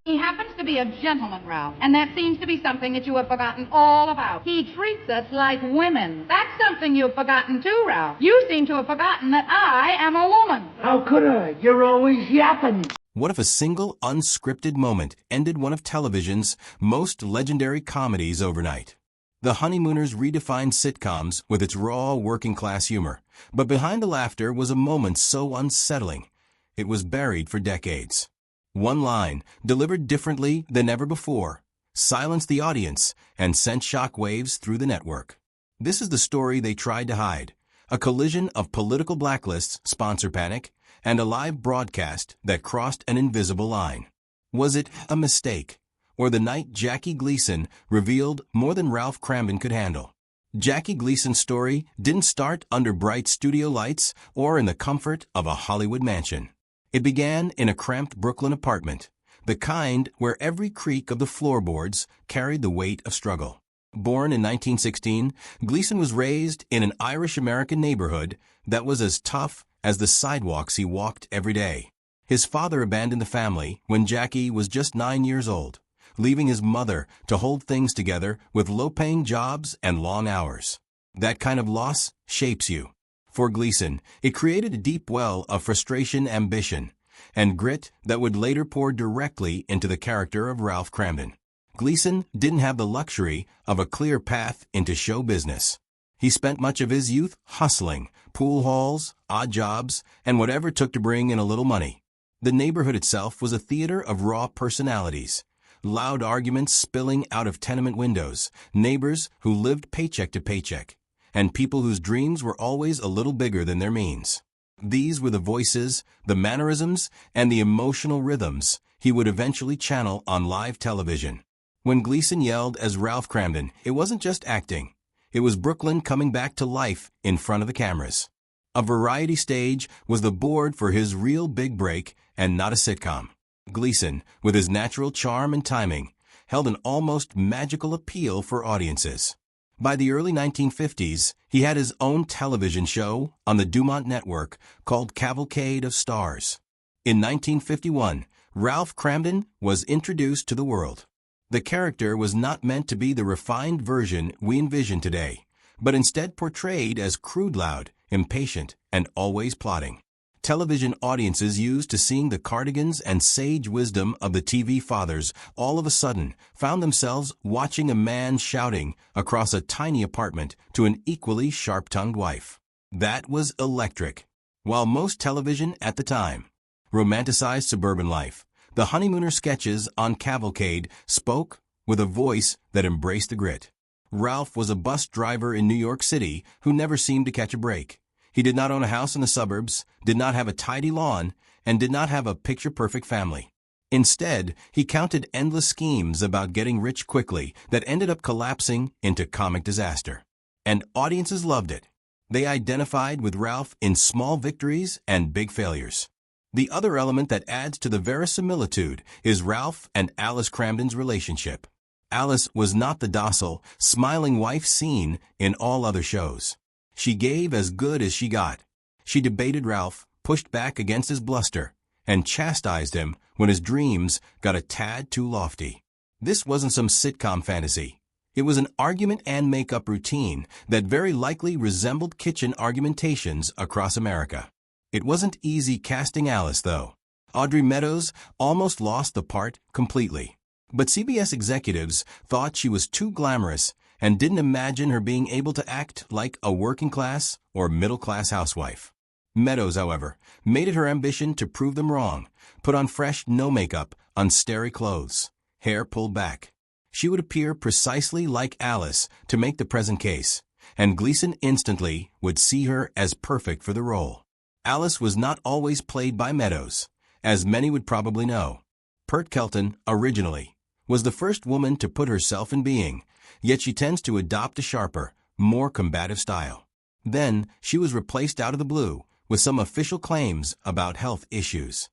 He happens to be a gentleman, Ralph, and that seems to be something that you have forgotten all about. He treats us like women. That's something you've forgotten too, Ralph. You seem to have forgotten that I am a woman. How could I? You're always yapping. What if a single unscripted moment ended one of television's most legendary comedies overnight? The Honeymooners redefined sitcoms with its raw working-class humor, but behind the laughter was a moment so unsettling, it was buried for decades. One line, delivered differently than ever before, silenced the audience and sent shockwaves through the network. This is the story they tried to hide, a collision of political blacklists, sponsor panic, and a live broadcast that crossed an invisible line. Was it a mistake, or the night Jackie Gleason revealed more than Ralph Kramden could handle? Jackie Gleason's story didn't start under bright studio lights or in the comfort of a Hollywood mansion. It began in a cramped Brooklyn apartment, the kind where every creak of the floorboards carried the weight of struggle. Born in 1916, Gleason was raised in an Irish-American neighborhood that was as tough as the sidewalks he walked every day. His father abandoned the family when Jackie was just 9 years old, leaving his mother to hold things together with low-paying jobs and long hours. That kind of loss shapes you. For Gleason, it created a deep well of frustration, ambition, and grit that would later pour directly into the character of Ralph Kramden. Gleason didn't have the luxury of a clear path into show business. He spent much of his youth hustling, pool halls, odd jobs, and whatever it took to bring in a little money. The neighborhood itself was a theater of raw personalities, loud arguments spilling out of tenement windows, neighbors who lived paycheck to paycheck, and people whose dreams were always a little bigger than their means. These were the voices, the mannerisms, and the emotional rhythms he would eventually channel on live television. When Gleason yelled as Ralph Kramden, it wasn't just acting. It was Brooklyn coming back to life in front of the cameras. A variety stage was the board for his real big break and not a sitcom. Gleason, with his natural charm and timing, held an almost magical appeal for audiences. By the early 1950s, he had his own television show on the Dumont Network called Cavalcade of Stars. In 1951, Ralph Kramden was introduced to the world. The character was not meant to be the refined version we envision today, but instead portrayed as crude, loud, impatient, and always plotting. Television audiences used to seeing the cardigans and sage wisdom of the TV fathers all of a sudden found themselves watching a man shouting across a tiny apartment to an equally sharp-tongued wife. That was electric. While most television at the time romanticized suburban life, the Honeymooner sketches on Cavalcade spoke with a voice that embraced the grit. Ralph was a bus driver in New York City who never seemed to catch a break. He did not own a house in the suburbs, did not have a tidy lawn, and did not have a picture-perfect family. Instead, he counted endless schemes about getting rich quickly that ended up collapsing into comic disaster. And audiences loved it. They identified with Ralph in small victories and big failures. The other element that adds to the verisimilitude is Ralph and Alice Kramden's relationship. Alice was not the docile, smiling wife seen in all other shows. She gave as good as she got. She debated Ralph, pushed back against his bluster, and chastised him when his dreams got a tad too lofty. This wasn't some sitcom fantasy. It was an argument and makeup routine that very likely resembled kitchen argumentations across America. It wasn't easy casting Alice, though. Audrey Meadows almost lost the part completely. But CBS executives thought she was too glamorous and didn't imagine her being able to act like a working-class or middle-class housewife. Meadows, however, made it her ambition to prove them wrong, put on fresh, no-makeup, unstarry clothes, hair pulled back. She would appear precisely like Alice to make the present case, and Gleason instantly would see her as perfect for the role. Alice was not always played by Meadows, as many would probably know. Pert Kelton, originally, was the first woman to put herself in being, yet she tends to adopt a sharper, more combative style. Then, she was replaced out of the blue with some official claims about health issues.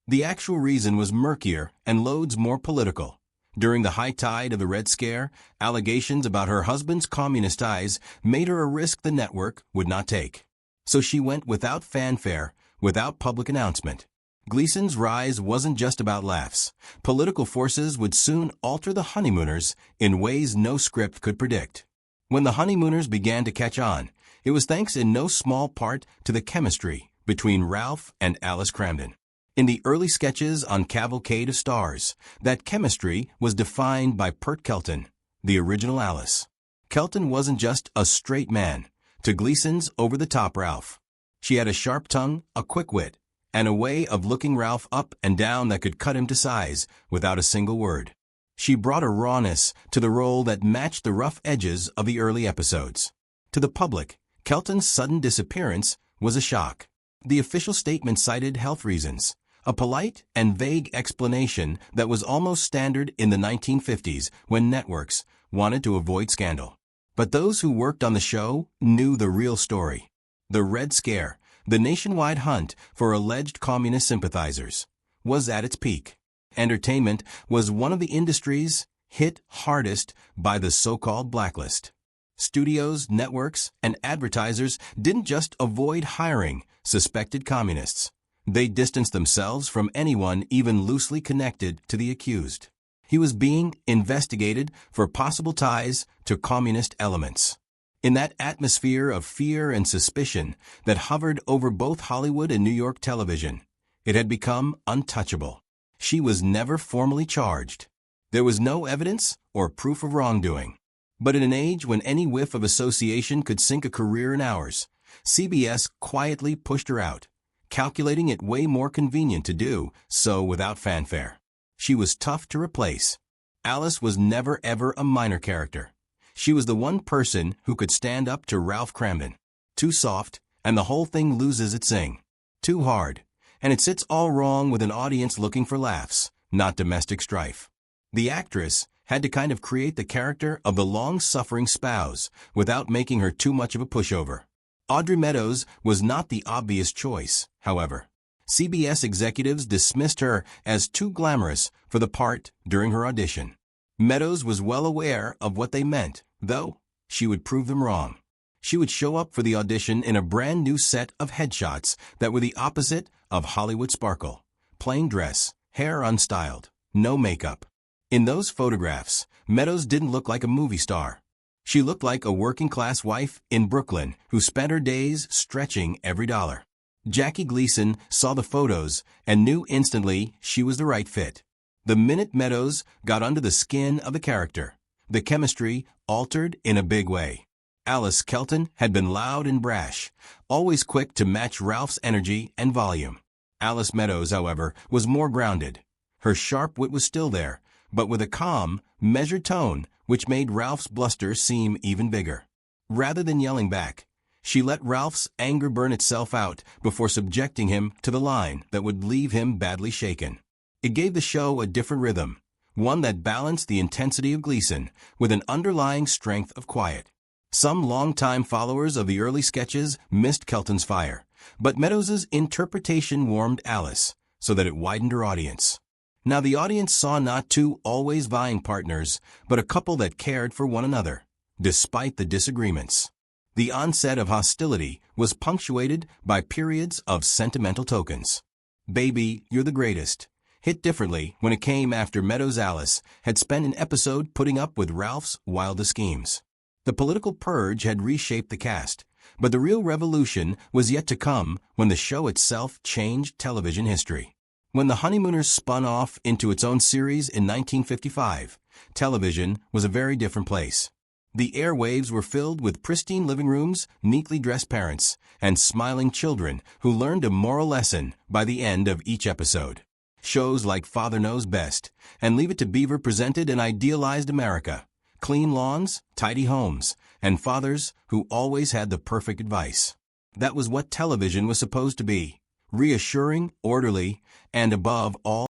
The actual reason was murkier and loads more political. During the high tide of the Red Scare, allegations about her husband's communist ties made her a risk the network would not take. So she went without fanfare, without public announcement. Gleason's rise wasn't just about laughs. Political forces would soon alter the Honeymooners in ways no script could predict. When the Honeymooners began to catch on, it was thanks in no small part to the chemistry between Ralph and Alice Cramden. In the early sketches on Cavalcade of Stars, that chemistry was defined by Pert Kelton, the original Alice. Kelton wasn't just a straight man to Gleason's over-the-top Ralph. She had a sharp tongue, a quick wit, and a way of looking Ralph up and down that could cut him to size without a single word. She brought a rawness to the role that matched the rough edges of the early episodes. To the public, Kelton's sudden disappearance was a shock. The official statement cited health reasons, a polite and vague explanation that was almost standard in the 1950s when networks wanted to avoid scandal. But those who worked on the show knew the real story. The Red Scare, the nationwide hunt for alleged communist sympathizers, was at its peak. Entertainment was one of the industries hit hardest by the so-called blacklist. Studios, networks, and advertisers didn't just avoid hiring suspected communists. They distanced themselves from anyone even loosely connected to the accused. He was being investigated for possible ties to communist elements. In that atmosphere of fear and suspicion that hovered over both Hollywood and New York television, it had become untouchable. She was never formally charged. There was no evidence or proof of wrongdoing. But in an age when any whiff of association could sink a career in hours, CBS quietly pushed her out, calculating it way more convenient to do so without fanfare. She was tough to replace. Alice was never ever a minor character. She was the one person who could stand up to Ralph Cramden. Too soft, and the whole thing loses its zing. Too hard, and it sits all wrong with an audience looking for laughs, not domestic strife. The actress had to kind of create the character of the long-suffering spouse without making her too much of a pushover. Audrey Meadows was not the obvious choice, however. CBS executives dismissed her as too glamorous for the part during her audition. Meadows was well aware of what they meant, though she would prove them wrong. She would show up for the audition in a brand new set of headshots that were the opposite of Hollywood sparkle. Plain dress, hair unstyled, no makeup. In those photographs, Meadows didn't look like a movie star. She looked like a working-class wife in Brooklyn who spent her days stretching every dollar. Jackie Gleason saw the photos and knew instantly she was the right fit. The minute Meadows got under the skin of the character, the chemistry altered in a big way. Alice Kelton had been loud and brash, always quick to match Ralph's energy and volume. Alice Meadows, however, was more grounded. Her sharp wit was still there, but with a calm, measured tone which made Ralph's bluster seem even bigger. Rather than yelling back, she let Ralph's anger burn itself out before subjecting him to the line that would leave him badly shaken. It gave the show a different rhythm, one that balanced the intensity of Gleason with an underlying strength of quiet. Some longtime followers of the early sketches missed Kelton's fire, but Meadows's interpretation warmed Alice so that it widened her audience. Now the audience saw not two always vying partners, but a couple that cared for one another, despite the disagreements. The onset of hostility was punctuated by periods of sentimental tokens. "Baby, You're the Greatest" hit differently when it came after Meadows' Alice had spent an episode putting up with Ralph's wildest schemes. The political purge had reshaped the cast, but the real revolution was yet to come when the show itself changed television history. When the Honeymooners spun off into its own series in 1955, television was a very different place. The airwaves were filled with pristine living rooms, neatly dressed parents, and smiling children who learned a moral lesson by the end of each episode. Shows like Father Knows Best and Leave It to Beaver presented an idealized America. Clean lawns, tidy homes, and fathers who always had the perfect advice. That was what television was supposed to be. Reassuring, orderly, and above all,